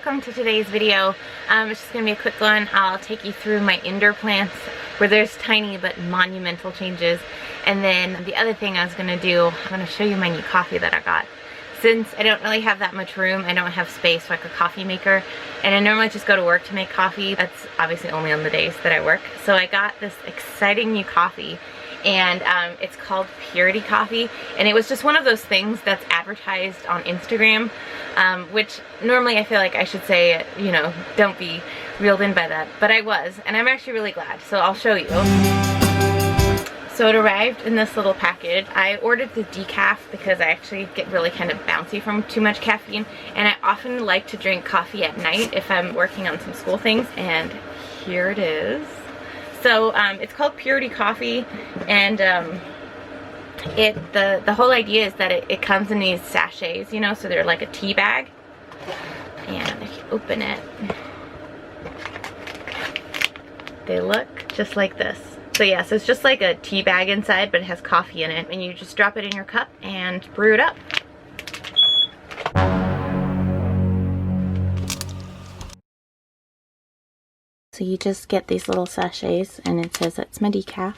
welcome to today's video. It's just going to be a quick one. I'll take you through my indoor plants where there's tiny but monumental changes. And then the other thing I was going to do, I'm going to show you my new coffee that I got. Since I don't really have that much room, I don't have space for like a coffee maker, and I normally just go to work to make coffee. That's obviously only on the days that I work. So I got this exciting new coffee, and it's called Purity Coffee, and it was just one of those things that's advertised on Instagram, which normally I feel like I should say, you know, don't be reeled in by that, but I was, and I'm actually really glad, so I'll show you. So it arrived in this little package. I ordered the decaf because I actually get really kind of bouncy from too much caffeine, and I often like to drink coffee at night if I'm working on some school things, and here it is. So it's called Purity Coffee, and the whole idea is that it comes in these sachets, you know, so they're like a tea bag, and if you open it, they look just like this. So yeah, so it's just like a tea bag inside, but it has coffee in it, and you just drop it in your cup and brew it up. So you just get these little sachets, and it says it's my decaf.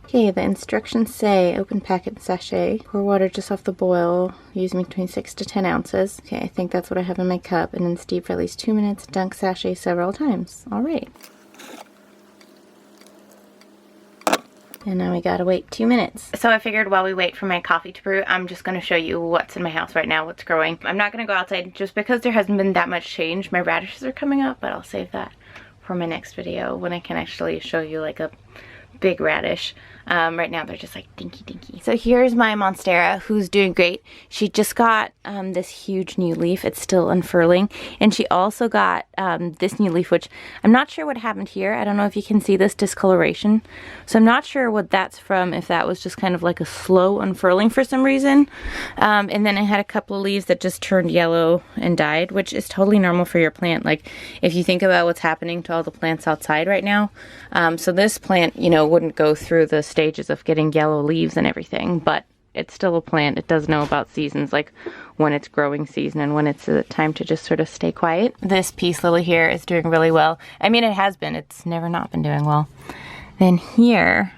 Okay, the instructions say open packet sachet, pour water just off the boil, using between 6 to 10 ounces. Okay, I think that's what I have in my cup, and then steep for at least 2 minutes, dunk sachet several times. Alright. And now we gotta wait 2 minutes. So I figured while we wait for my coffee to brew, I'm just gonna show you what's in my house right now, what's growing. I'm not gonna go outside just because there hasn't been that much change. My radishes are coming up, but I'll save that for my next video when I can actually show you like a big radish. Right now they're just like dinky. So here's my Monstera, who's doing great. She just got this huge new leaf. It's still unfurling, and she also got this new leaf, which I'm not sure what happened here. I don't know if you can see this discoloration, so I'm not sure what that's from, if that was just kind of like a slow unfurling for some reason. And then I had a couple of leaves that just turned yellow and died, which is totally normal for your plant. Like if you think about what's happening to all the plants outside right now, so this plant, you know, wouldn't go through the stages of getting yellow leaves and everything, but it's still a plant. It does know about seasons, like when it's growing season and when it's a time to just sort of stay quiet. This peace lily here is doing really well. I mean, it has been. It's never not been doing well. Then here,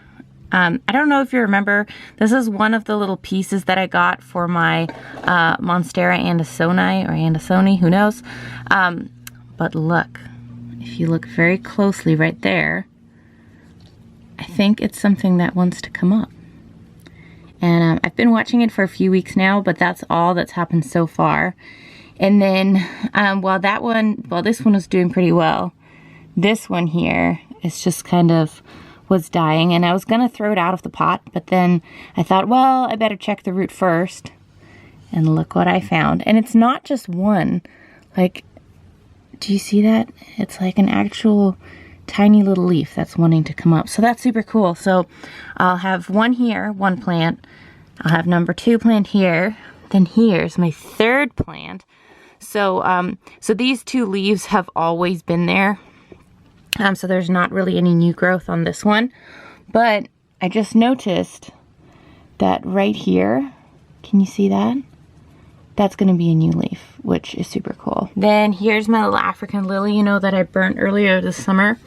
I don't know if you remember, this is one of the little pieces that I got for my Monstera Andersoni, or Andersoni, who knows. But look, if you look very closely right there, I think it's something that wants to come up. And I've been watching it for a few weeks now, but that's all that's happened so far. And then while this one was doing pretty well, this one here is just kind of was dying, and I was gonna throw it out of the pot, but then I thought, well, I better check the root first. And look what I found. And it's not just one. Like, do you see that? It's like an actual tiny little leaf that's wanting to come up. So that's super cool. So I'll have one here, one plant. I'll have number 2 plant here. Then here's my 3rd plant. So so these 2 leaves have always been there. So there's not really any new growth on this one. But I just noticed that right here, can you see that? That's going to be a new leaf, which is super cool. Then here's my little African lily, you know, that I burnt earlier this summer.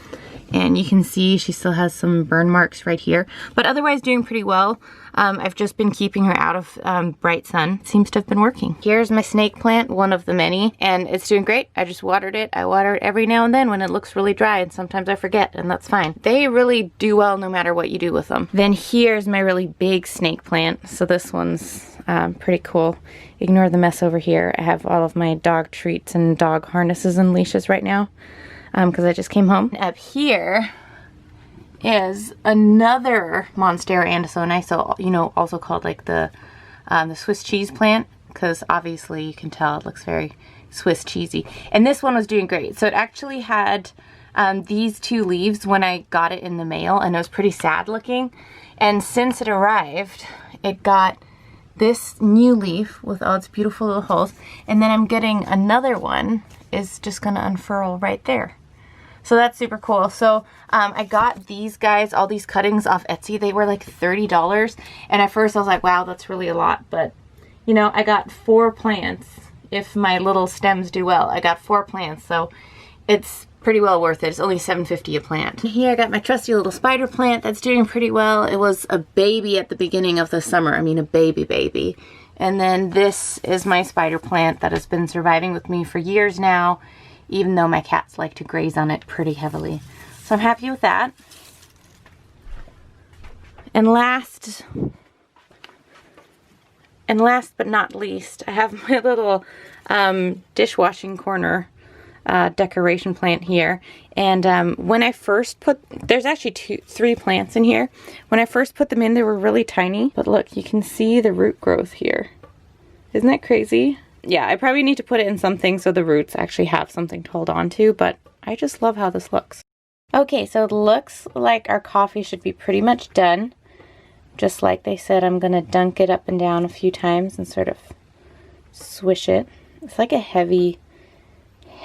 And you can see she still has some burn marks right here. But otherwise doing pretty well. I've just been keeping her out of bright sun. It seems to have been working. Here's my snake plant, one of the many. And it's doing great. I just watered it. I water it every now and then when it looks really dry. And sometimes I forget, and that's fine. They really do well no matter what you do with them. Then here's my really big snake plant. So this one's pretty cool. Ignore the mess over here. I have all of my dog treats and dog harnesses and leashes right now because I just came home. Up here is another Monstera Andersoni, so, you know, also called like the Swiss cheese plant, because obviously you can tell it looks very Swiss cheesy. And this one was doing great. So it actually had these 2 leaves when I got it in the mail, and it was pretty sad looking. And since it arrived, it got this new leaf with all its beautiful little holes, and then I'm getting another one is just gonna unfurl right there. So that's super cool. So I got these guys, all these cuttings off Etsy. They were like $30. And at first I was like, wow, that's really a lot. But, you know, I got 4 plants. If my little stems do well, I got 4 plants. So it's pretty well worth it. It's only $7.50 a plant. Here I got my trusty little spider plant that's doing pretty well. It was a baby at the beginning of the summer. I mean, a baby. And then this is my spider plant that has been surviving with me for years now, even though my cats like to graze on it pretty heavily. So I'm happy with that. And last but not least, I have my little dishwashing corner decoration plant here. And when I first put, there's actually 3 plants in here. When I first put them in, they were really tiny. But look, you can see the root growth here. Isn't that crazy? Yeah, I probably need to put it in something so the roots actually have something to hold on to, but I just love how this looks. Okay, so it looks like our coffee should be pretty much done. Just like they said, I'm gonna dunk it up and down a few times and sort of swish it. It's like a heavy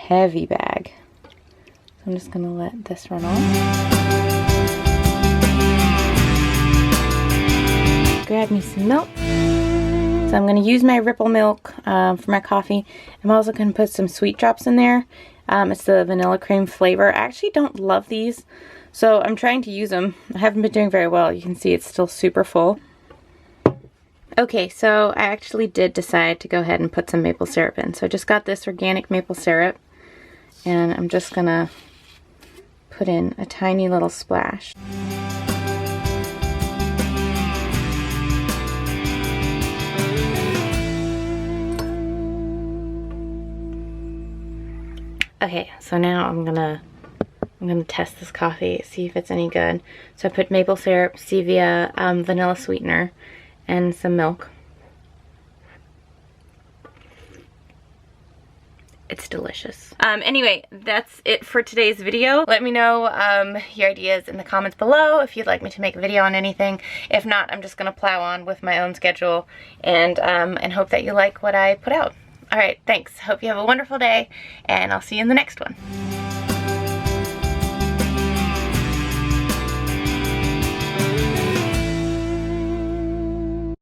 bag. So I'm just gonna let this run off. Grab me some milk. So I'm gonna use my Ripple milk for my coffee. I'm also gonna put some sweet drops in there. It's the vanilla cream flavor. I actually don't love these, so I'm trying to use them. I haven't been doing very well. You can see it's still super full. Okay, so I actually did decide to go ahead and put some maple syrup in. So I just got this organic maple syrup, and I'm just gonna put in a tiny little splash. Okay, so now I'm gonna test this coffee, see if it's any good. So I put maple syrup, stevia, vanilla sweetener, and some milk. It's delicious. Anyway, that's it for today's video. Let me know your ideas in the comments below if you'd like me to make a video on anything. If not, I'm just gonna plow on with my own schedule and hope that you like what I put out. All right, thanks. Hope you have a wonderful day, and I'll see you in the next one.